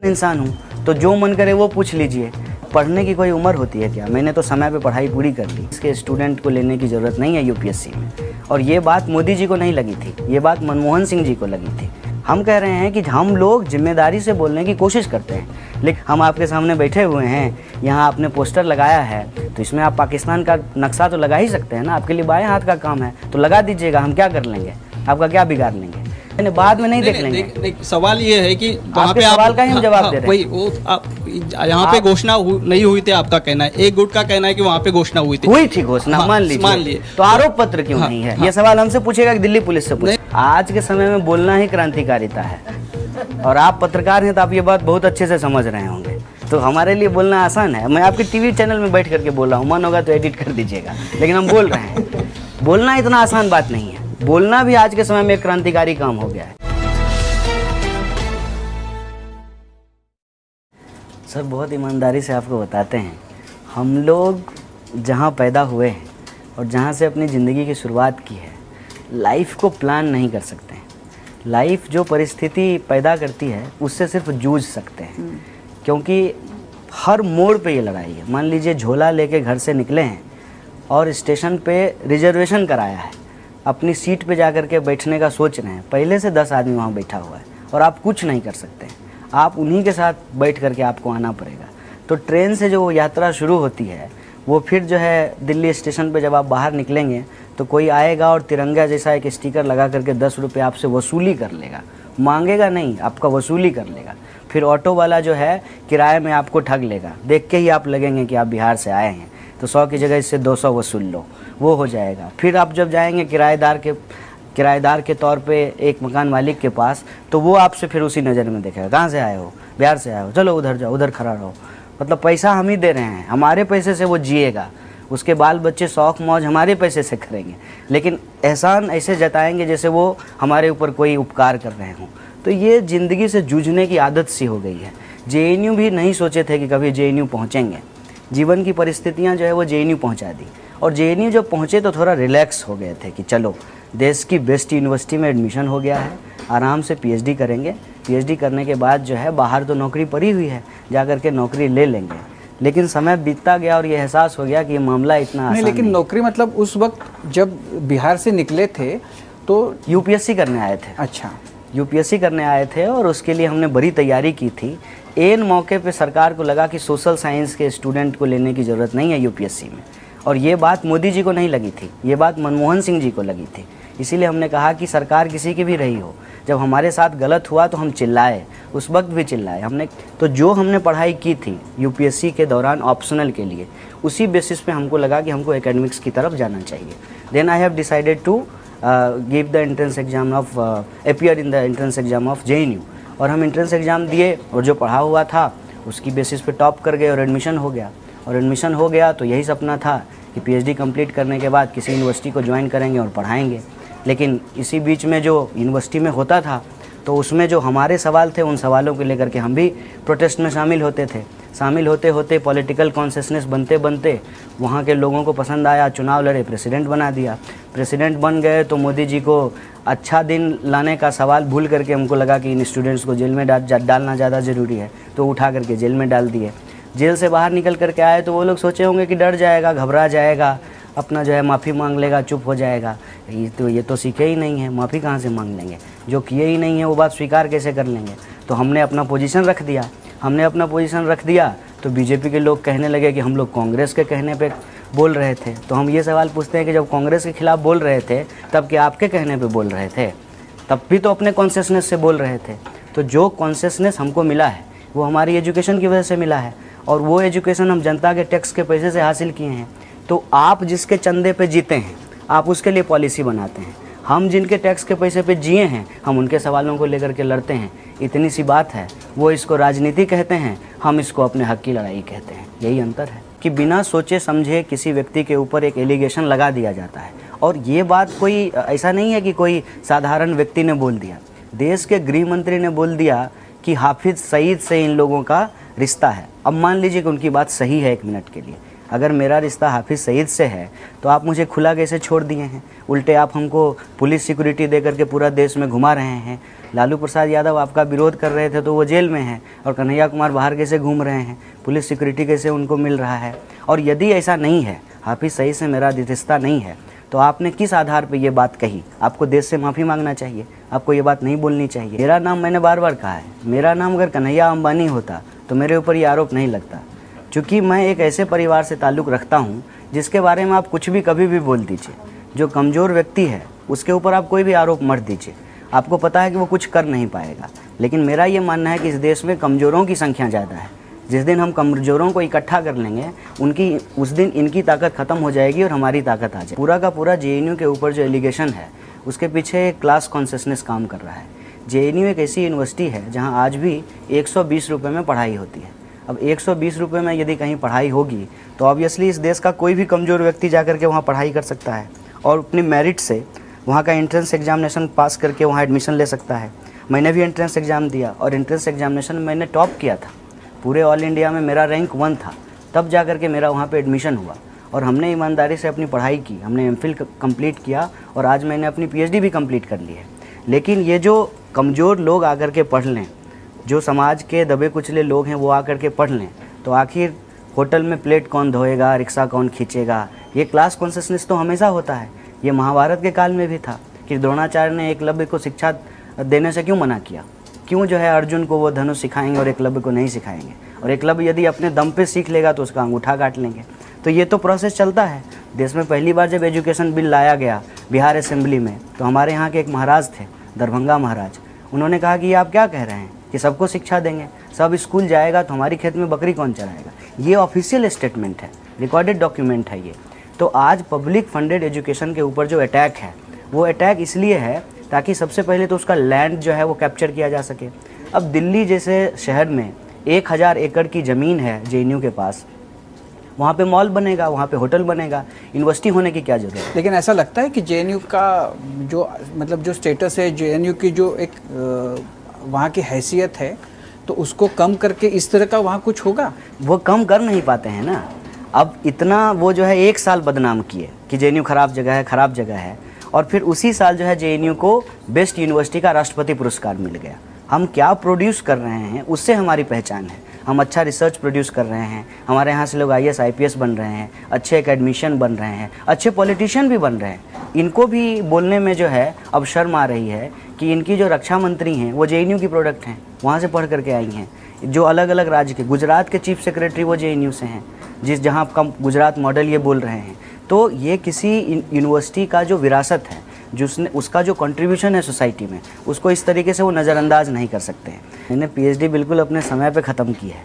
इंसान हूँ तो जो मन करे वो पूछ लीजिए। पढ़ने की कोई उम्र होती है क्या? मैंने तो समय पे पढ़ाई पूरी कर ली। इसके स्टूडेंट को लेने की ज़रूरत नहीं है यूपीएससी में। और ये बात मोदी जी को नहीं लगी थी, ये बात मनमोहन सिंह जी को लगी थी। हम कह रहे हैं कि हम लोग जिम्मेदारी से बोलने की कोशिश करते हैं, लेकिन हम आपके सामने बैठे हुए हैं, यहाँ आपने पोस्टर लगाया है तो इसमें आप पाकिस्तान का नक्शा तो लगा ही सकते हैं ना। आपके लिए बाएं हाथ का काम है तो लगा दीजिएगा, हम क्या कर लेंगे, आपका क्या बिगाड़ लेंगे, बाद में नहीं देख लेंगे। सवाल ये है कि वहाँ पे सवाल का ही हम जवाब दे रहे हैं। वही आप यहाँ पे घोषणा नहीं हुई थी, आपका कहना है। एक गुट का कहना है कि वहाँ पे घोषणा हुई थी घोषणा, मान लीजिए तो आरोप पत्र क्यों नहीं है? ये सवाल हमसे पूछेगा कि दिल्ली पुलिस से पूछे। आज के समय में बोलना ही क्रांतिकारिता है, और आप पत्रकार हैं तो आप ये बात बहुत अच्छे से समझ रहे होंगे। तो हमारे लिए बोलना आसान है। मैं आपके टीवी चैनल में बैठ करके बोल रहा हूँ, मन होगा तो एडिट कर दीजिएगा, लेकिन हम बोल रहे हैं। बोलना इतना आसान बात नहीं है, बोलना भी आज के समय में एक क्रांतिकारी काम हो गया है। सर, बहुत ईमानदारी से आपको बताते हैं, हम लोग जहाँ पैदा हुए हैं और जहाँ से अपनी ज़िंदगी की शुरुआत की है, लाइफ को प्लान नहीं कर सकते हैं। लाइफ जो परिस्थिति पैदा करती है उससे सिर्फ जूझ सकते हैं, क्योंकि हर मोड़ पे ये लड़ाई है। मान लीजिए झोला लेके घर से निकले हैं और स्टेशन पे रिजर्वेशन कराया है, अपनी सीट पे जा कर के बैठने का सोच रहे हैं, पहले से 10 आदमी वहाँ बैठा हुआ है और आप कुछ नहीं कर सकते हैं, आप उन्हीं के साथ बैठ करके आपको आना पड़ेगा। तो ट्रेन से जो यात्रा शुरू होती है वो फिर जो है दिल्ली स्टेशन पे जब आप बाहर निकलेंगे तो कोई आएगा और तिरंगा जैसा एक स्टिकर लगा करके 10 रुपये आपसे वसूली कर लेगा, मांगेगा नहीं, आपका वसूली कर लेगा। फिर ऑटो वाला जो है किराए में आपको ठग लेगा, देख के ही आप लगेंगे कि आप बिहार से आए हैं, तो 100 की जगह इससे 200 वसूल लो, वो हो जाएगा। फिर आप जब जाएंगे किराएदार के तौर पे एक मकान मालिक के पास, तो वो आपसे फिर उसी नज़र में देखेगा, कहाँ से आए हो? बिहार से आए हो, चलो उधर जाओ, उधर खड़ा रहो। मतलब पैसा हम ही दे रहे हैं, हमारे पैसे से वो जिएगा, उसके बाल बच्चे शौक मौज हमारे पैसे से करेंगे, लेकिन एहसान ऐसे जताएंगे जैसे वो हमारे ऊपर कोई उपकार कर रहे हों। तो ये ज़िंदगी से जूझने की आदत सी हो गई है। जेएनयू भी नहीं सोचे थे कि कभी जेएनयू पहुँचेंगे, जीवन की परिस्थितियाँ जो है वो जेएनयू पहुँचा दी। और जेएनयू जब पहुँचे तो थोड़ा रिलैक्स हो गए थे कि चलो देश की बेस्ट यूनिवर्सिटी में एडमिशन हो गया है, आराम से पीएचडी करेंगे, पीएचडी करने के बाद जो है बाहर तो नौकरी पड़ी हुई है, जा कर के नौकरी ले लेंगे। लेकिन समय बीतता गया और ये एहसास हो गया कि ये मामला इतना आसान लेकिन नौकरी मतलब उस वक्त जब बिहार से निकले थे तो यूपीएससी करने आए थे। अच्छा, यूपीएससी करने आए थे और उसके लिए हमने बड़ी तैयारी की थी। एन मौके पे सरकार को लगा कि सोशल साइंस के स्टूडेंट को लेने की ज़रूरत नहीं है यूपीएससी में, और ये बात मोदी जी को नहीं लगी थी, ये बात मनमोहन सिंह जी को लगी थी। इसीलिए हमने कहा कि सरकार किसी की भी रही हो, जब हमारे साथ गलत हुआ तो हम चिल्लाए, उस वक्त भी चिल्लाए हमने। तो जो हमने पढ़ाई की थी यूपीएससी के दौरान ऑप्शनल के लिए, उसी बेसिस पे हमको लगा कि हमको एकेडमिक्स की तरफ जाना चाहिए। Then I have decided to give the entrance exam of appear in the entrance exam of JNU, और हम एंट्रेंस एग्ज़ाम दिए और जो पढ़ा हुआ था उसकी बेसिस पे टॉप कर गए और एडमिशन हो गया। और एडमिशन हो गया तो यही सपना था कि पीएचडी कंप्लीट करने के बाद किसी यूनिवर्सिटी को ज्वाइन करेंगे और पढ़ाएंगे। लेकिन इसी बीच में जो यूनिवर्सिटी में होता था तो उसमें जो हमारे सवाल थे, उन सवालों को लेकर के हम भी प्रोटेस्ट में शामिल होते थे। शामिल होते होते पॉलिटिकल कॉन्शियसनेस बनते बनते वहाँ के लोगों को पसंद आया, चुनाव लड़े, प्रेसिडेंट बना दिया। प्रेसिडेंट बन गए तो मोदी जी को अच्छा दिन लाने का सवाल भूल करके हमको लगा कि इन स्टूडेंट्स को जेल में डालना ज़्यादा ज़रूरी है, तो उठा करके जेल में डाल दिए। जेल से बाहर निकल करके आए तो वो लोग सोचे होंगे कि डर जाएगा, घबरा जाएगा, अपना जो है माफ़ी मांग लेगा, चुप हो जाएगा। ये तो सीखे ही नहीं है, माफ़ी कहाँ से मांग लेंगे, जो किए ही नहीं है वो बात स्वीकार कैसे कर लेंगे। तो हमने अपना पोजीशन रख दिया। तो बीजेपी के लोग कहने लगे कि हम लोग कांग्रेस के कहने पे बोल रहे थे। तो हम ये सवाल पूछते हैं कि जब कांग्रेस के खिलाफ बोल रहे थे तब क्या आपके कहने पे बोल रहे थे? तब भी तो अपने कॉन्शियसनेस से बोल रहे थे। तो जो कॉन्शियसनेस हमको मिला है वो हमारी एजुकेशन की वजह से मिला है, और वो एजुकेशन हम जनता के टैक्स के पैसे से हासिल किए हैं। तो आप जिसके चंदे पे जीते हैं आप उसके लिए पॉलिसी बनाते हैं, हम जिनके टैक्स के पैसे पे जिए हैं हम उनके सवालों को लेकर के लड़ते हैं। इतनी सी बात है। वो इसको राजनीति कहते हैं, हम इसको अपने हक की लड़ाई कहते हैं। यही अंतर है कि बिना सोचे समझे किसी व्यक्ति के ऊपर एक एलिगेशन लगा दिया जाता है। और ये बात कोई ऐसा नहीं है कि कोई साधारण व्यक्ति ने बोल दिया, देश के गृह मंत्री ने बोल दिया कि हाफिज सईद से इन लोगों का रिश्ता है। अब मान लीजिए कि उनकी बात सही है 1 मिनट के लिए, अगर मेरा रिश्ता हाफिज़ सईद से है तो आप मुझे खुला कैसे छोड़ दिए हैं? उल्टे आप हमको पुलिस सिक्योरिटी दे करके पूरा देश में घुमा रहे हैं। लालू प्रसाद यादव आपका विरोध कर रहे थे तो वो जेल में हैं, और कन्हैया कुमार बाहर कैसे घूम रहे हैं? पुलिस सिक्योरिटी कैसे उनको मिल रहा है? और यदि ऐसा नहीं है, हाफिज़ सईद से मेरा रिश्ता नहीं है, तो आपने किस आधार पे ये बात कही? आपको देश से माफ़ी मांगना चाहिए, आपको ये बात नहीं बोलनी चाहिए। मेरा नाम मैंने बार बार कहा है, मेरा नाम अगर कन्हैया अंबानी होता तो मेरे ऊपर ये आरोप नहीं लगता, क्योंकि मैं एक ऐसे परिवार से ताल्लुक़ रखता हूँ जिसके बारे में आप कुछ भी कभी भी बोल दीजिए। जो कमज़ोर व्यक्ति है उसके ऊपर आप कोई भी आरोप मत दीजिए, आपको पता है कि वो कुछ कर नहीं पाएगा। लेकिन मेरा ये मानना है कि इस देश में कमज़ोरों की संख्या ज़्यादा है। जिस दिन हम कमज़ोरों को इकट्ठा कर लेंगे उस दिन इनकी ताकत ख़त्म हो जाएगी और हमारी ताकत आ जाएगी। पूरा का पूरा जेएनयू के ऊपर जो एलिगेशन है उसके पीछे एक क्लास कॉन्शियसनेस काम कर रहा है। जेएनयू एक ऐसी यूनिवर्सिटी है जहां आज भी 120 रुपये में पढ़ाई होती है। अब 120 रुपये में यदि कहीं पढ़ाई होगी तो ऑब्वियसली इस देश का कोई भी कमज़ोर व्यक्ति जा करके वहाँ पढ़ाई कर सकता है और अपनी मेरिट से वहाँ का एंट्रेंस एग्जामिनेशन पास करके वहाँ एडमिशन ले सकता है। मैंने भी एंट्रेंस एग्ज़ाम दिया और एंट्रेंस एग्जामिनेशन में मैंने टॉप किया था। पूरे ऑल इंडिया में मेरा रैंक 1 था, तब जा कर के मेरा वहाँ पे एडमिशन हुआ और हमने ईमानदारी से अपनी पढ़ाई की, हमने एमफिल कंप्लीट किया और आज मैंने अपनी पीएचडी भी कंप्लीट कर ली है। लेकिन ये जो कमज़ोर लोग आकर के पढ़ लें, जो समाज के दबे कुचले लोग हैं वो आकर के पढ़ लें, तो आखिर होटल में प्लेट कौन धोएगा, रिक्शा कौन खींचेगा? ये क्लास कॉन्शियसनेस तो हमेशा होता है। ये महाभारत के काल में भी था कि द्रोणाचार्य ने एकलव्य को शिक्षा देने से क्यों मना किया? क्यों जो है अर्जुन को वो धनुष सिखाएंगे और एकलव्य को नहीं सिखाएंगे? और एकलव्य यदि अपने दम पे सीख लेगा तो उसका अंगूठा काट लेंगे। तो ये तो प्रोसेस चलता है। देश में पहली बार जब एजुकेशन बिल लाया गया बिहार असेंबली में, तो हमारे यहाँ के एक महाराज थे, दरभंगा महाराज, उन्होंने कहा कि ये आप क्या कह रहे हैं कि सबको शिक्षा देंगे, सब स्कूल जाएगा तो हमारी खेत में बकरी कौन चराएगा? ये ऑफिशियल स्टेटमेंट है, रिकॉर्डेड डॉक्यूमेंट है ये। तो आज पब्लिक फंडेड एजुकेशन के ऊपर जो अटैक है वो अटैक इसलिए है ताकि सबसे पहले तो उसका लैंड जो है वो कैप्चर किया जा सके। अब दिल्ली जैसे शहर में 1000 एकड़ की ज़मीन है जेएनयू के पास, वहाँ पे मॉल बनेगा, वहाँ पे होटल बनेगा, यूनिवर्सिटी होने की क्या ज़रूरत है? लेकिन ऐसा लगता है कि जेएनयू का जो मतलब जो स्टेटस है, जेएनयू की जो एक वहाँ की हैसियत है, तो उसको कम करके इस तरह का वहाँ कुछ होगा? वो कम कर नहीं पाते हैं ना। अब इतना वो जो है 1 साल बदनाम किए कि जेएनयू ख़राब जगह है, ख़राब जगह है, और फिर उसी साल जो है जेएनयू को बेस्ट यूनिवर्सिटी का राष्ट्रपति पुरस्कार मिल गया। हम क्या प्रोड्यूस कर रहे हैं उससे हमारी पहचान है। हम अच्छा रिसर्च प्रोड्यूस कर रहे हैं, हमारे यहाँ से लोग IAS IPS बन रहे हैं, अच्छे एकेडमिशियन बन रहे हैं, अच्छे पॉलिटिशियन भी बन रहे हैं। इनको भी बोलने में जो है अब शर्म आ रही है कि इनकी जो रक्षा मंत्री हैं वो जेएनयू की प्रोडक्ट हैं, वहाँ से पढ़ करके आई हैं। जो अलग अलग राज्य के, गुजरात के चीफ सेक्रेटरी वो जेएनयू से हैं, जहाँ आपका गुजरात मॉडल ये बोल रहे हैं। तो ये किसी यूनिवर्सिटी का जो विरासत है, जिसने उसका जो कंट्रीब्यूशन है सोसाइटी में, उसको इस तरीके से वो नज़रअंदाज नहीं कर सकते हैं। मैंने पीएचडी बिल्कुल अपने समय पे ख़त्म की है।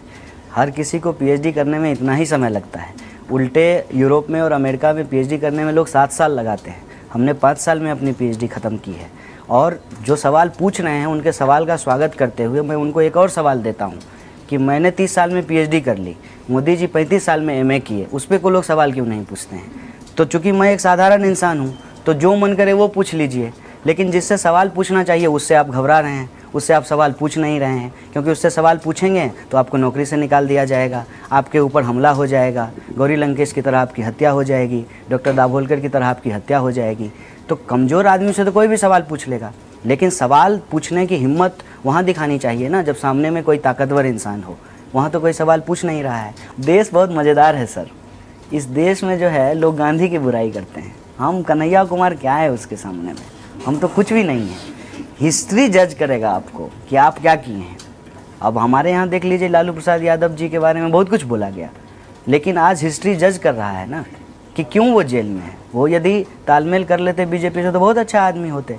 हर किसी को पीएचडी करने में इतना ही समय लगता है। उल्टे यूरोप में और अमेरिका में पीएचडी करने में लोग 7 साल लगाते हैं, हमने 5 साल में अपनी पीएचडी ख़त्म की है। और जो सवाल पूछ रहे हैं उनके सवाल का स्वागत करते हुए मैं उनको एक और सवाल देता हूँ कि मैंने 30 साल में पीएचडी कर ली, मोदी जी 35 साल में एमए किए, उस पर को लोग सवाल क्यों नहीं पूछते हैं? तो चूँकि मैं एक साधारण इंसान हूँ तो जो मन करे वो पूछ लीजिए, लेकिन जिससे सवाल पूछना चाहिए उससे आप घबरा रहे हैं, उससे आप सवाल पूछ नहीं रहे हैं, क्योंकि उससे सवाल पूछेंगे तो आपको नौकरी से निकाल दिया जाएगा, आपके ऊपर हमला हो जाएगा, गौरी लंकेश की तरह आपकी हत्या हो जाएगी, डॉक्टर दाभोलकर की तरह आपकी हत्या हो जाएगी। तो कमज़ोर आदमी से तो कोई भी सवाल पूछ लेगा, लेकिन सवाल पूछने की हिम्मत वहाँ दिखानी चाहिए ना, जब सामने में कोई ताकतवर इंसान हो। वहाँ तो कोई सवाल पूछ नहीं रहा है। देश बहुत मज़ेदार है सर। इस देश में जो है लोग गांधी की बुराई करते हैं, हम कन्हैया कुमार क्या है उसके सामने में? हम तो कुछ भी नहीं हैं। हिस्ट्री जज करेगा आपको कि आप क्या किए हैं। अब हमारे यहाँ देख लीजिए, लालू प्रसाद यादव जी के बारे में बहुत कुछ बोला गया, लेकिन आज हिस्ट्री जज कर रहा है ना कि क्यों वो जेल में है। वो यदि तालमेल कर लेते बीजेपी से तो बहुत अच्छा आदमी होते।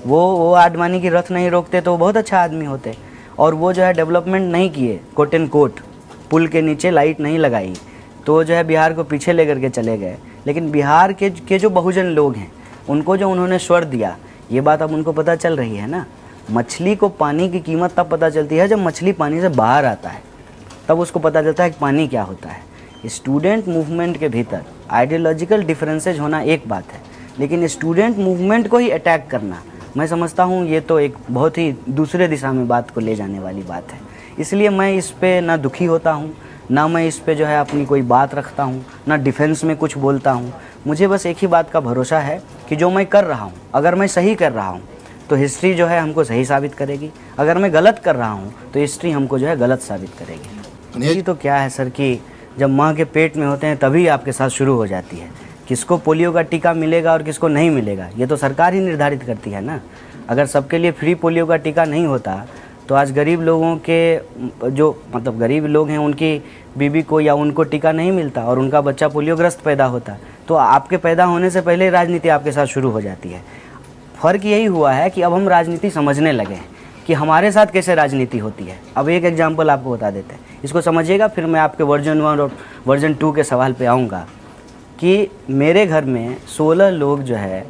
वो आडवाणी की रथ नहीं रोकते तो बहुत अच्छा आदमी होते। और वो जो है डेवलपमेंट नहीं किए, कोट एंड कोट, पुल के नीचे लाइट नहीं लगाई, तो जो है बिहार को पीछे लेकर के चले गए। लेकिन बिहार के जो बहुजन लोग हैं उनको जो उन्होंने स्वर दिया, ये बात अब उनको पता चल रही है ना। मछली को पानी की कीमत तब पता चलती है जब मछली पानी से बाहर आता है, तब उसको पता चलता है कि पानी क्या होता है। स्टूडेंट मूवमेंट के भीतर आइडियोलॉजिकल डिफरेंसेज होना एक बात है, लेकिन स्टूडेंट मूवमेंट को ही अटैक करना, मैं समझता हूँ ये तो एक बहुत ही दूसरे दिशा में बात को ले जाने वाली बात है। इसलिए मैं इस पे ना दुखी होता हूँ, ना मैं इस पे जो है अपनी कोई बात रखता हूँ, ना डिफेंस में कुछ बोलता हूँ। मुझे बस एक ही बात का भरोसा है कि जो मैं कर रहा हूँ, अगर मैं सही कर रहा हूँ तो हिस्ट्री जो है हमको सही साबित करेगी, अगर मैं गलत कर रहा हूँ तो हिस्ट्री हमको जो है गलत साबित करेगी। ये तो क्या है सर कि जब माँ के पेट में होते हैं तभी आपके साथ शुरू हो जाती है। किसको पोलियो का टीका मिलेगा और किसको नहीं मिलेगा ये तो सरकार ही निर्धारित करती है ना। अगर सबके लिए फ्री पोलियो का टीका नहीं होता तो आज गरीब लोगों के जो मतलब गरीब लोग हैं उनकी बीबी को या उनको टीका नहीं मिलता और उनका बच्चा पोलियोग्रस्त पैदा होता, तो आपके पैदा होने से पहले राजनीति आपके साथ शुरू हो जाती है। फ़र्क यही हुआ है कि अब हम राजनीति समझने लगे हैं कि हमारे साथ कैसे राजनीति होती है। अब एक एग्जाम्पल आपको बता देते हैं, इसको समझिएगा, फिर मैं आपके वर्जन 1 और वर्जन 2 के सवाल पे आऊँगा। कि मेरे घर में 16 लोग जो है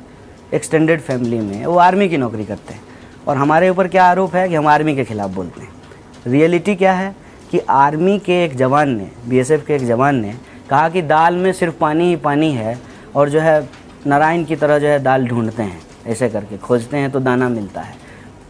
एक्सटेंडेड फैमिली में वो आर्मी की नौकरी करते हैं और हमारे ऊपर क्या आरोप है कि हम आर्मी के ख़िलाफ़ बोलते हैं। रियलिटी क्या है कि आर्मी के एक जवान ने, बीएसएफ के एक जवान ने कहा कि दाल में सिर्फ पानी ही पानी है और जो है नारायण की तरह जो है दाल ढूंढते हैं, ऐसे करके खोजते हैं तो दाना मिलता है।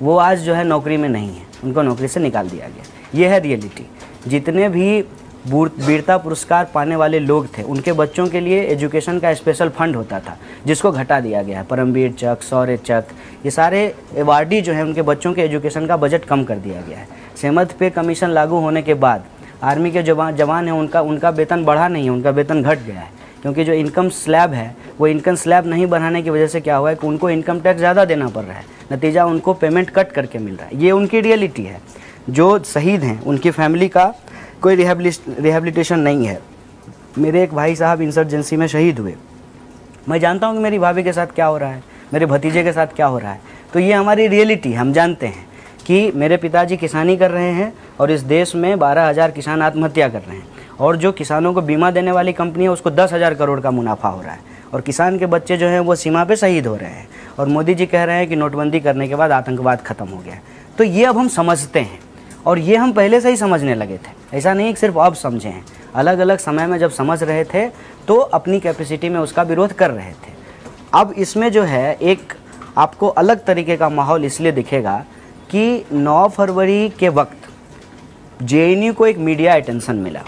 वो आज जो है नौकरी में नहीं है, उनको नौकरी से निकाल दिया गया। ये है रियलिटी। जितने भी वीरता पुरस्कार पाने वाले लोग थे उनके बच्चों के लिए एजुकेशन का स्पेशल फंड होता था जिसको घटा दिया गया है। परमवीर चक, शौर्य चक, ये सारे अवार्डी जो है उनके बच्चों के एजुकेशन का बजट कम कर दिया गया है। सेमथ पे कमीशन लागू होने के बाद आर्मी के जवान हैं उनका वेतन बढ़ा नहीं है, उनका वेतन घट गया है। क्योंकि जो इनकम स्लैब है वो इनकम स्लैब नहीं बढ़ाने की वजह से क्या हुआ है कि उनको इनकम टैक्स ज़्यादा देना पड़ रहा है, नतीजा उनको पेमेंट कट करके मिल रहा है। ये उनकी रियलिटी है। जो शहीद हैं उनकी फैमिली का कोई रिहेबिलिटेशन नहीं है। मेरे एक भाई साहब इंसर्जेंसी में शहीद हुए, मैं जानता हूँ कि मेरी भाभी के साथ क्या हो रहा है, मेरे भतीजे के साथ क्या हो रहा है। तो ये हमारी रियलिटी, हम जानते हैं कि मेरे पिताजी किसानी कर रहे हैं और इस देश में 12,000 किसान आत्महत्या कर रहे हैं और जो किसानों को बीमा देने वाली कंपनी है उसको 10,000 करोड़ का मुनाफा हो रहा है और किसान के बच्चे जो हैं वो सीमा पे शहीद हो रहे हैं और मोदी जी कह रहे हैं कि नोटबंदी करने के बाद आतंकवाद ख़त्म हो गया। तो ये अब हम समझते हैं और ये हम पहले से ही समझने लगे थे, ऐसा नहीं कि सिर्फ अब समझे हैं। अलग अलग समय में जब समझ रहे थे तो अपनी कैपेसिटी में उसका विरोध कर रहे थे। अब इसमें जो है एक आपको अलग तरीके का माहौल इसलिए दिखेगा कि 9 फरवरी के वक्त जेएनयू को एक मीडिया अटेंशन मिला,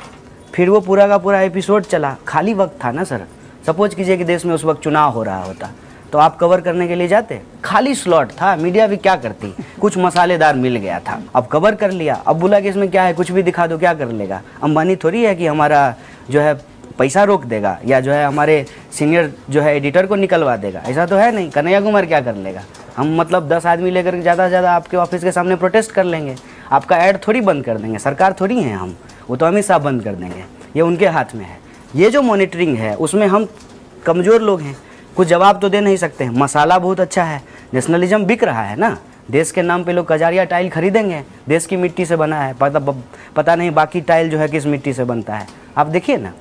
फिर वो पूरा का पूरा एपिसोड चला। खाली वक्त था ना सर, सपोज कीजिए कि देश में उस वक्त चुनाव हो रहा होता तो आप कवर करने के लिए जाते, खाली स्लॉट था, मीडिया भी क्या करती, कुछ मसालेदार मिल गया था, अब कवर कर लिया। अब बोला कि इसमें क्या है, कुछ भी दिखा दो, क्या कर लेगा। अंबानी थोड़ी है कि हमारा जो है पैसा रोक देगा या जो है हमारे सीनियर जो है एडिटर को निकलवा देगा, ऐसा तो है नहीं। कन्हैया कुमार क्या कर लेगा, हम मतलब 10 आदमी लेकर ज़्यादा से ज़्यादा आपके ऑफिस के सामने प्रोटेस्ट कर लेंगे, आपका ऐड थोड़ी बंद कर देंगे, सरकार थोड़ी हैं हम, वो तो अमित शाह बंद कर देंगे, ये उनके हाथ में है। ये जो मॉनिटरिंग है उसमें हम कमज़ोर लोग हैं, कुछ जवाब तो दे नहीं सकते हैं। मसाला बहुत अच्छा है, नेशनलिज्म बिक रहा है ना, देश के नाम पे लोग कजारिया टाइल खरीदेंगे, देश की मिट्टी से बना है, पता नहीं बाकी टाइल जो है किस मिट्टी से बनता है, आप देखिए ना।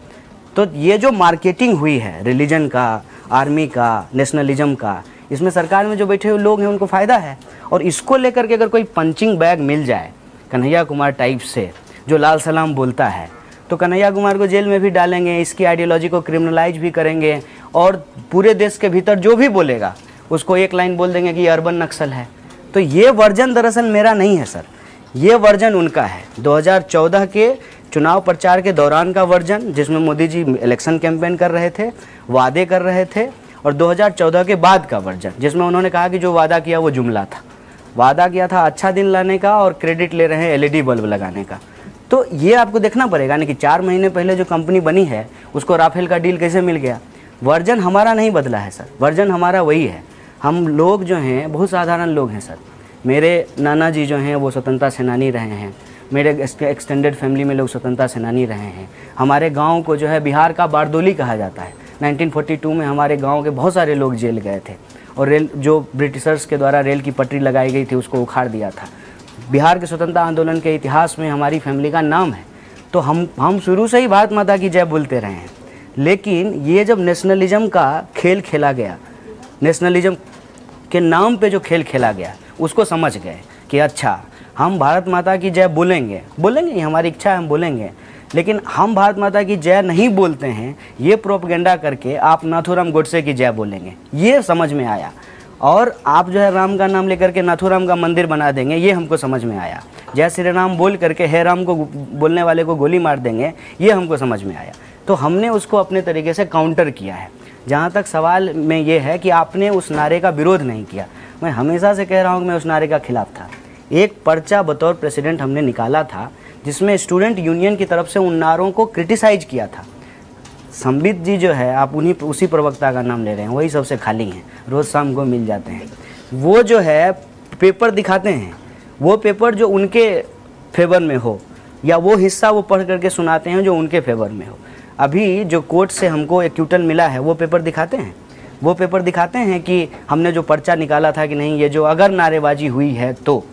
तो ये जो मार्केटिंग हुई है रिलीजन का, आर्मी का, नेशनलिज्म का, इसमें सरकार में जो बैठे हुए लोग हैं उनको फ़ायदा है। और इसको लेकर के अगर कोई पंचिंग बैग मिल जाए कन्हैया कुमार टाइप से जो लाल सलाम बोलता है तो कन्हैया कुमार को जेल में भी डालेंगे, इसकी आइडियोलॉजी को क्रिमिनलाइज भी करेंगे और पूरे देश के भीतर जो भी बोलेगा उसको एक लाइन बोल देंगे कि ये अर्बन नक्सल है। तो ये वर्जन दरअसल मेरा नहीं है सर, ये वर्जन उनका है। 2014 के चुनाव प्रचार के दौरान का वर्जन जिसमें मोदी जी इलेक्शन कैंपेन कर रहे थे, वादे कर रहे थे, और 2014 के बाद का वर्जन जिसमें उन्होंने कहा कि जो वादा किया वो जुमला था, वादा किया था अच्छा दिन लाने का और क्रेडिट ले रहे हैं एलईडी बल्ब लगाने का। तो ये आपको देखना पड़ेगा ना कि 4 महीने पहले जो कंपनी बनी है उसको राफेल का डील कैसे मिल गया। वर्जन हमारा नहीं बदला है सर, वर्जन हमारा वही है। हम लोग जो हैं बहुत साधारण लोग हैं सर। मेरे नाना जी जो हैं वो स्वतंत्रता सेनानी रहे हैं, मेरे एक्सटेंडेड फैमिली में लोग स्वतंत्रता सेनानी रहे हैं। हमारे गांव को जो है बिहार का बारदोली कहा जाता है। 1942 में हमारे गांव के बहुत सारे लोग जेल गए थे और रेल जो ब्रिटिशर्स के द्वारा रेल की पटरी लगाई गई थी उसको उखाड़ दिया था। बिहार के स्वतंत्रता आंदोलन के इतिहास में हमारी फैमिली का नाम है। तो हम शुरू से ही भारत माता की जय बोलते रहे हैं। लेकिन ये जब नेशनलिज्म का खेल खेला गया, नेशनलिज्म के नाम पे जो खेल खेला गया उसको समझ गए कि अच्छा हम भारत माता की जय बोलेंगे, ये हमारी इच्छा है, हम बोलेंगे, लेकिन हम भारत माता की जय नहीं बोलते हैं, ये प्रोपेगेंडा करके आप नाथूराम गोडसे की जय बोलेंगे। ये समझ में आया और आप जो है राम का नाम लेकर के नाथुराम का मंदिर बना देंगे, ये हमको समझ में आया। जय श्री राम बोल करके हे राम को बोलने वाले को गोली मार देंगे, ये हमको समझ में आया। तो हमने उसको अपने तरीके से काउंटर किया है। जहाँ तक सवाल में ये है कि आपने उस नारे का विरोध नहीं किया, मैं हमेशा से कह रहा हूँ कि मैं उस नारे का खिलाफ था। एक पर्चा बतौर प्रेसिडेंट हमने निकाला था जिसमें स्टूडेंट यूनियन की तरफ से उन नारों को क्रिटिसाइज किया था। संबित जी जो है, आप उसी प्रवक्ता का नाम ले रहे हैं, वही सबसे खाली हैं, रोज़ शाम को मिल जाते हैं। वो जो है पेपर दिखाते हैं, वो पेपर जो उनके फेवर में हो या वो हिस्सा वो पढ़ करके सुनाते हैं जो उनके फेवर में हो। अभी जो कोर्ट से हमको एक्यूटल मिला है वो पेपर दिखाते हैं, वो पेपर दिखाते हैं कि हमने जो पर्चा निकाला था कि नहीं, ये जो अगर नारेबाजी हुई है तो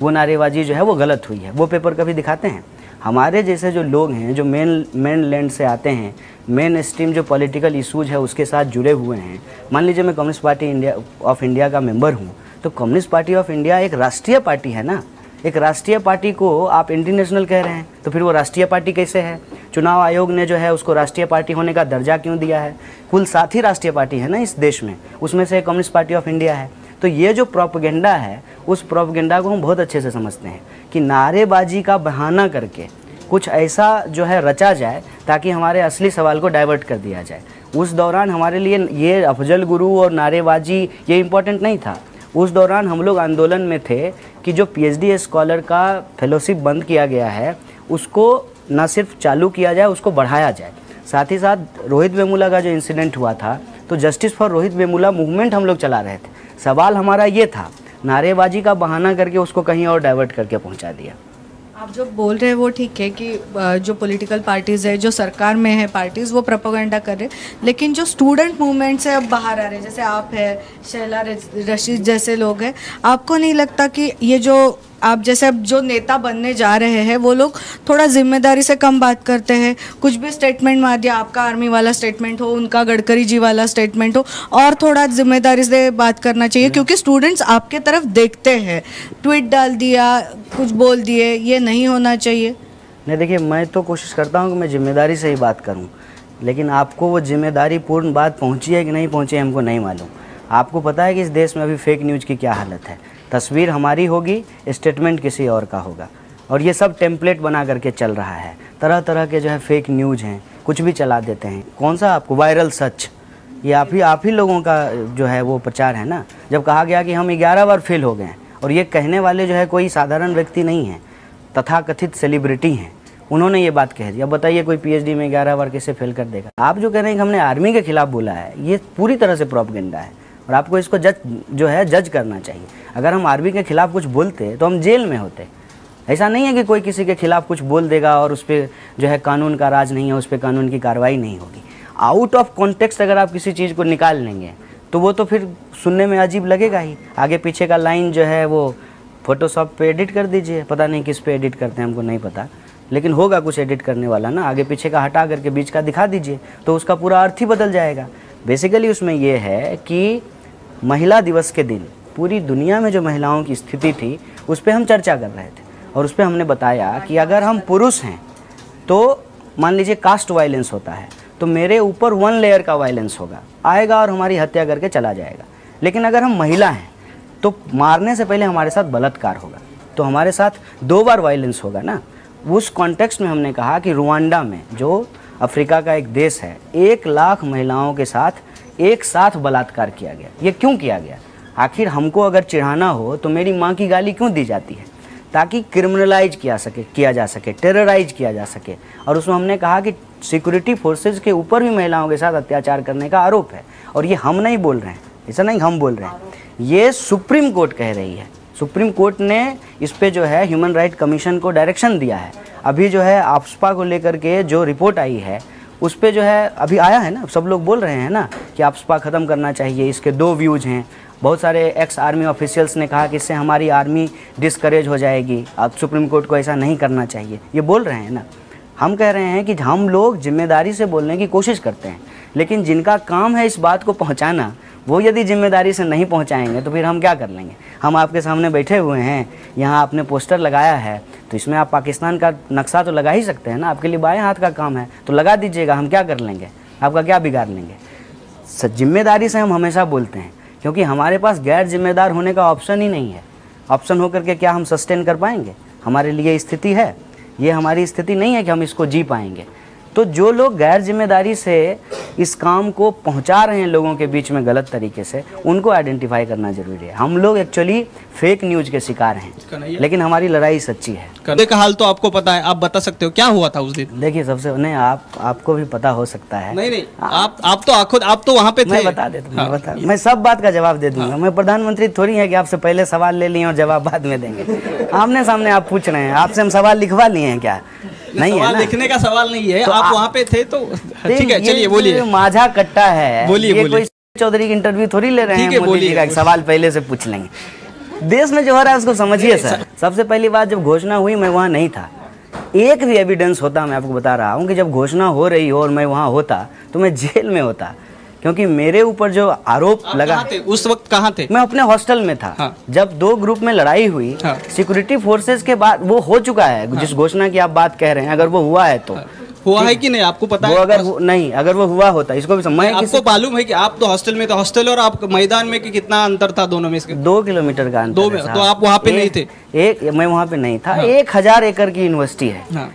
वो नारेबाजी जो है वो गलत हुई है, वो पेपर कभी दिखाते हैं? हमारे जैसे जो लोग हैं जो मेन लैंड से आते हैं, मेन स्ट्रीम जो पॉलिटिकल इशूज़ है उसके साथ जुड़े हुए हैं। मान लीजिए मैं कम्युनिस्ट पार्टी ऑफ इंडिया का मेंबर हूँ, तो कम्युनिस्ट पार्टी ऑफ इंडिया एक राष्ट्रीय पार्टी है ना। एक राष्ट्रीय पार्टी को आप इंटरनेशनल कह रहे हैं, तो फिर वो राष्ट्रीय पार्टी कैसे है? चुनाव आयोग ने जो है उसको राष्ट्रीय पार्टी होने का दर्जा क्यों दिया है? कुल 7 ही राष्ट्रीय पार्टी है ना इस देश में, उसमें से कम्युनिस्ट पार्टी ऑफ इंडिया है। तो ये जो प्रोपेगेंडा है, उस प्रोपेगेंडा को हम बहुत अच्छे से समझते हैं कि नारेबाजी का बहाना करके कुछ ऐसा जो है रचा जाए ताकि हमारे असली सवाल को डाइवर्ट कर दिया जाए। उस दौरान हमारे लिए ये अफजल गुरु और नारेबाजी ये इम्पोर्टेंट नहीं था। उस दौरान हम लोग आंदोलन में थे कि जो पीएचडी स्कॉलर का फेलोशिप बंद किया गया है उसको न सिर्फ चालू किया जाए, उसको बढ़ाया जाए। साथ ही साथ रोहित वेमुला का जो इंसिडेंट हुआ था, तो justice for Rohit Vemula movement हम लोग चला रहे थे। सवाल हमारा ये था, नारेबाजी का बहाना करके उसको कहीं और डाइवर्ट करके पहुंचा दिया। आप जो बोल रहे हैं वो ठीक है कि जो पॉलिटिकल पार्टीज़ है, जो सरकार में है पार्टीज़, वो प्रोपेगेंडा कर रहे हैं, लेकिन जो स्टूडेंट मूवमेंट से अब बाहर आ रहे हैं, जैसे आप है, शैला रशीद जैसे लोग हैं, आपको नहीं लगता कि ये जो आप जैसे अब जो नेता बनने जा रहे हैं वो लोग थोड़ा जिम्मेदारी से कम बात करते हैं? कुछ भी स्टेटमेंट मार दिया, आपका आर्मी वाला स्टेटमेंट हो, उनका गडकरी जी वाला स्टेटमेंट हो, और थोड़ा जिम्मेदारी से बात करना चाहिए, क्योंकि स्टूडेंट्स आपके तरफ देखते हैं। ट्वीट डाल दिया, कुछ बोल दिए, ये नहीं होना चाहिए। नहीं, देखिए मैं तो कोशिश करता हूँ कि मैं जिम्मेदारी से ही बात करूँ, लेकिन आपको वो जिम्मेदारी पूर्ण बात पहुँची है कि नहीं पहुँची है हमको नहीं मालूम। आपको पता है कि इस देश में अभी फेक न्यूज़ की क्या हालत है। तस्वीर हमारी होगी, स्टेटमेंट किसी और का होगा, और ये सब टेम्पलेट बना करके चल रहा है। तरह तरह के जो है फेक न्यूज़ हैं, कुछ भी चला देते हैं। कौन सा आपको वायरल सच, ये आप ही लोगों का जो है वो प्रचार है ना। जब कहा गया कि हम 11 बार फेल हो गए हैं, और ये कहने वाले जो है कोई साधारण व्यक्ति नहीं है, तथाकथित सेलिब्रिटी हैं, उन्होंने ये बात कह दी। अब बताइए कोई पीएचडी में 11 बार कैसे फेल कर देगा? आप जो कह रहे हैं कि हमने आर्मी के खिलाफ बोला है, ये पूरी तरह से प्रोपेगेंडा है, और आपको इसको जज करना चाहिए। अगर हम आर्मी के खिलाफ कुछ बोलते तो हम जेल में होते। ऐसा नहीं है कि कोई किसी के खिलाफ कुछ बोल देगा और उस पर जो है कानून का राज नहीं है, उस पर कानून की कार्रवाई नहीं होगी। आउट ऑफ कॉन्टेक्स्ट अगर आप किसी चीज़ को निकाल लेंगे तो वो तो फिर सुनने में अजीब लगेगा ही। आगे पीछे का लाइन जो है वो फोटोशॉप पे एडिट कर दीजिए, पता नहीं किस पे एडिट करते हैं हमको नहीं पता, लेकिन होगा कुछ एडिट करने वाला ना। आगे पीछे का हटा करके बीच का दिखा दीजिए तो उसका पूरा अर्थ ही बदल जाएगा। बेसिकली उसमें ये है कि महिला दिवस के दिन पूरी दुनिया में जो महिलाओं की स्थिति थी उस पर हम चर्चा कर रहे थे, और उस पर हमने बताया कि अगर हम पुरुष हैं तो मान लीजिए कास्ट वायलेंस होता है तो मेरे ऊपर 1 लेयर का वायलेंस आएगा और हमारी हत्या करके चला जाएगा। लेकिन अगर हम महिला हैं तो मारने से पहले हमारे साथ बलात्कार होगा, तो हमारे साथ 2 बार वायलेंस होगा ना। उस कॉन्टेक्स्ट में हमने कहा कि रुवांडा में, जो अफ्रीका का एक देश है, 1 लाख महिलाओं के साथ एक साथ बलात्कार किया गया। ये क्यों किया गया? आखिर हमको अगर चिढ़ाना हो तो मेरी माँ की गाली क्यों दी जाती है? ताकि क्रिमिनलाइज किया जा सके, टेरराइज किया जा सके। और उसमें हमने कहा कि सिक्योरिटी फोर्सेज के ऊपर भी महिलाओं के साथ अत्याचार करने का आरोप है, और ये हम नहीं बोल रहे हैं, ऐसा नहीं हम बोल रहे हैं, ये सुप्रीम कोर्ट कह रही है। सुप्रीम कोर्ट ने इस पे जो है ह्यूमन राइट कमीशन को डायरेक्शन दिया है। अभी जो है आफ्सपा को लेकर के जो रिपोर्ट आई है उस पे जो है अभी आया है ना, सब लोग बोल रहे हैं ना कि आफ्सपा ख़त्म करना चाहिए। इसके 2 व्यूज़ हैं। बहुत सारे एक्स आर्मी ऑफिशियल्स ने कहा कि इससे हमारी आर्मी डिस्करेज हो जाएगी, अब सुप्रीम कोर्ट को ऐसा नहीं करना चाहिए, ये बोल रहे हैं ना। हम कह रहे हैं कि हम लोग जिम्मेदारी से बोलने की कोशिश करते हैं, लेकिन जिनका काम है इस बात को पहुंचाना, वो यदि जिम्मेदारी से नहीं पहुंचाएंगे तो फिर हम क्या कर लेंगे? हम आपके सामने बैठे हुए हैं, यहाँ आपने पोस्टर लगाया है तो इसमें आप पाकिस्तान का नक्शा तो लगा ही सकते हैं ना। आपके लिए बाएं हाथ का काम है तो लगा दीजिएगा, हम क्या कर लेंगे? आपका क्या बिगाड़ लेंगे? जिम्मेदारी से हम हमेशा बोलते हैं क्योंकि हमारे पास गैर जिम्मेदार होने का ऑप्शन ही नहीं है। ऑप्शन होकर के क्या हम सस्टेन कर पाएंगे? हमारे लिए स्थिति है, ये हमारी स्थिति नहीं है कि हम इसको जी पाएंगे। तो जो लोग गैर जिम्मेदारी से इस काम को पहुंचा रहे हैं लोगों के बीच में गलत तरीके से, उनको आइडेंटिफाई करना जरूरी है। हम लोग एक्चुअली फेक न्यूज के शिकार हैं, लेकिन हमारी लड़ाई सच्ची है। करने का हाल तो आपको पता है, आप बता सकते हो क्या हुआ था उस दिन? देखिए, सबसे नहीं आपको भी पता हो सकता है। नहीं, आप तो वहाँ पे थे। मैं बता देता हूँ, मैं सब बात का जवाब दे दूंगा। मैं प्रधानमंत्री थोड़ी है कि आपसे पहले सवाल ले लिए और जवाब बाद में देंगे। आमने सामने आप पूछ रहे हैं, आपसे हम सवाल लिखवा लिए हैं क्या? नहीं है ना, लिखने का सवाल नहीं है। तो आप वहाँ पे थे तो ठीक है, चलिए बोलिए। माझा कट्टा है, बोलिए। कोई चौधरी की इंटरव्यू थोड़ी ले रहे हैं, मोदी जी का सवाल पहले से पूछ लेंगे। देश में जो हो रहा है उसको समझिए सर। सबसे पहली बात, जब घोषणा हुई मैं वहाँ नहीं था। एक भी एविडेंस होता, मैं आपको बता रहा हूँ कि जब घोषणा हो रही हो और मैं वहाँ होता तो मैं जेल में होता, क्योंकि मेरे ऊपर जो आरोप लगा। उस वक्त कहाँ थे? मैं अपने हॉस्टल में था। हाँ। जब 2 ग्रुप में लड़ाई हुई, हाँ। सिक्योरिटी फोर्सेस के बाद वो हो चुका है। हाँ। जिस घोषणा की आप बात कह रहे हैं, अगर वो हुआ है तो हुआ है कि नहीं आपको पता है? अगर वो हुआ होता, इसको भी समझ। आपको मालूम है कि आप तो हॉस्टल में थे, हॉस्टल और आप मैदान में कि कितना अंतर था दोनों में? 2 किलोमीटर का अंतर। 2 में तो आप वहाँ पे नहीं थे? मैं वहाँ पे नहीं था। 1000 एकड़ की यूनिवर्सिटी है,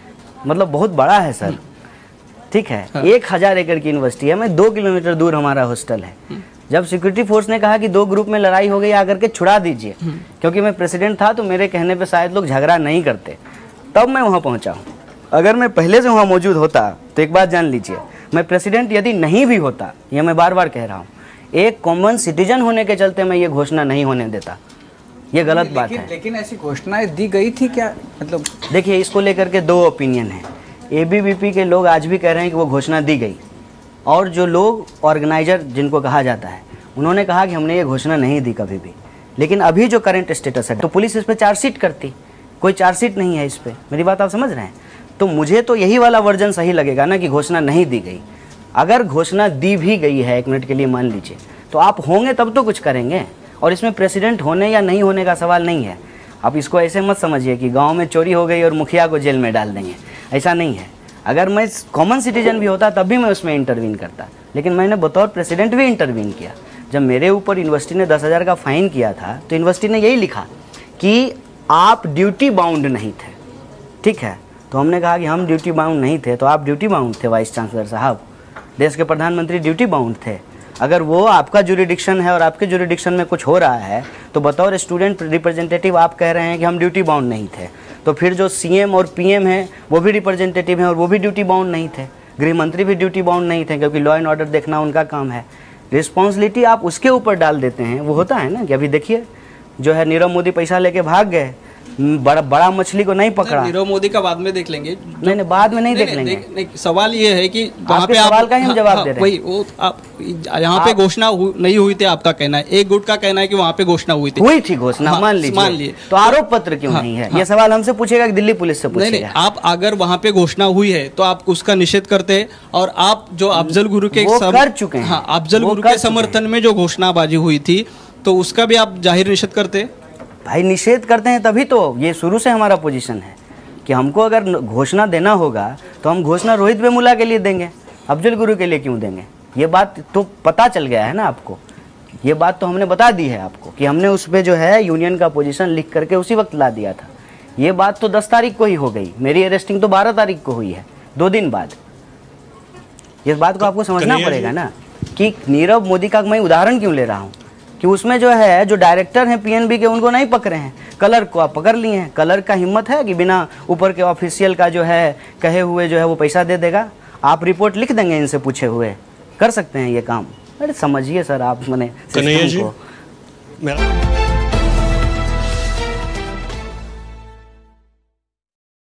मतलब बहुत बड़ा है सर, ठीक है। 1000 एकड़ की यूनिवर्सिटी है, मैं 2 किलोमीटर दूर हमारा हॉस्टल है। जब सिक्योरिटी फोर्स ने कहा कि 2 ग्रुप में लड़ाई हो गई, आकर के छुड़ा दीजिए, क्योंकि मैं प्रेसिडेंट था तो मेरे कहने पे शायद लोग झगड़ा नहीं करते, तब मैं वहाँ पहुँचा हूँ। अगर मैं पहले से वहाँ मौजूद होता तो एक बात जान लीजिए, मैं प्रेसिडेंट यदि नहीं भी होता, यह मैं बार बार कह रहा हूँ, एक कॉमन सिटीजन होने के चलते मैं ये घोषणा नहीं होने देता। ये गलत बात है। लेकिन ऐसी घोषणाएं दी गई थी क्या? मतलब देखिए, इसको लेकर के 2 ओपिनियन है। ABVP के लोग आज भी कह रहे हैं कि वो घोषणा दी गई, और जो लोग ऑर्गेनाइजर जिनको कहा जाता है, उन्होंने कहा कि हमने ये घोषणा नहीं दी कभी भी। लेकिन अभी जो करंट स्टेटस है, तो पुलिस इस पर चार्जशीट करती, कोई चार्जशीट नहीं है इस पर। मेरी बात आप समझ रहे हैं? तो मुझे तो यही वाला वर्जन सही लगेगा ना, कि घोषणा नहीं दी गई। अगर घोषणा दी भी गई है, 1 मिनट के लिए मान लीजिए, तो आप होंगे तब तो कुछ करेंगे, और इसमें प्रेसिडेंट होने या नहीं होने का सवाल नहीं है। आप इसको ऐसे मत समझिए कि गांव में चोरी हो गई और मुखिया को जेल में डाल देंगे, ऐसा नहीं है। अगर मैं कॉमन सिटीजन भी होता तब भी मैं उसमें इंटरवीन करता, लेकिन मैंने बतौर प्रेसिडेंट भी इंटरवीन किया। जब मेरे ऊपर यूनिवर्सिटी ने 10,000 का फाइन किया था, तो यूनिवर्सिटी ने यही लिखा कि आप ड्यूटी बाउंड नहीं थे, ठीक है। तो हमने कहा कि हम ड्यूटी बाउंड नहीं थे, तो आप ड्यूटी बाउंड थे वाइस चांसलर साहब, देश के प्रधानमंत्री ड्यूटी बाउंड थे। अगर वो आपका जुरिडिक्शन है और आपके जुरिडिक्शन में कुछ हो रहा है, तो बतौर स्टूडेंट रिप्रेजेंटेटिव आप कह रहे हैं कि हम ड्यूटी बाउंड नहीं थे, तो फिर जो CM और PM हैं वो भी रिप्रेजेंटेटिव हैं और वो भी ड्यूटी बाउंड नहीं थे। गृह मंत्री भी ड्यूटी बाउंड नहीं थे, क्योंकि लॉ एंड ऑर्डर देखना उनका काम है। रिस्पॉन्सिबिलिटी आप उसके ऊपर डाल देते हैं। वो होता है ना कि अभी देखिए, जो है नीरव मोदी पैसा लेके भाग गए, बड़ा मछली को नहीं पकड़ा। नीरव मोदी का बाद में देख लेंगे। नहीं, बाद में नहीं देख लेंगे। नहीं, सवाल ये है कि वहाँ पे सवाल का ही हम जवाब दे रहे हैं। वही वो आप यहाँ पे घोषणा नहीं हुई थी, आपका कहना है। एक गुट का कहना है कि वहाँ पे घोषणा हुई थी घोषणा, मान लीजिए। तो आरोप पत्र क्यों नहीं है? ये सवाल हमसे पूछेगा कि दिल्ली पुलिस से पूछेगा? नहीं, आप अगर वहाँ पे घोषणा हुई है तो आप उसका निषेध करते, और आप जो अफजल गुरु के कर चुके हैं, अफजल गुरु के समर्थन में जो घोषणाबाजी हुई थी, तो उसका भी आप जाहिर निषेध करते? भाई, निषेध करते हैं तभी तो। ये शुरू से हमारा पोजीशन है कि हमको अगर घोषणा देना होगा तो हम घोषणा रोहित वेमुला के लिए देंगे, अफजल गुरु के लिए क्यों देंगे? ये बात तो पता चल गया है ना आपको। ये बात तो हमने बता दी है आपको कि हमने उस पर जो है यूनियन का पोजीशन लिख करके उसी वक्त ला दिया था। ये बात तो 10 तारीख को ही हो गई, मेरी अरेस्टिंग तो 12 तारीख को हुई है, 2 दिन बाद। इस बात को आपको समझना पड़ेगा ना कि नीरव मोदी का मैं उदाहरण क्यों ले रहा हूँ, कि उसमें जो है जो डायरेक्टर हैं PNB के, उनको नहीं पकड़े हैं, कलर को आप पकड़ लिए हैं। कलर का हिम्मत है कि बिना ऊपर के ऑफिशियल का जो है कहे हुए जो है वो पैसा दे देगा? आप रिपोर्ट लिख देंगे इनसे पूछे हुए, कर सकते हैं ये काम? अरे समझिए सर आप, मैंने सिस्टम को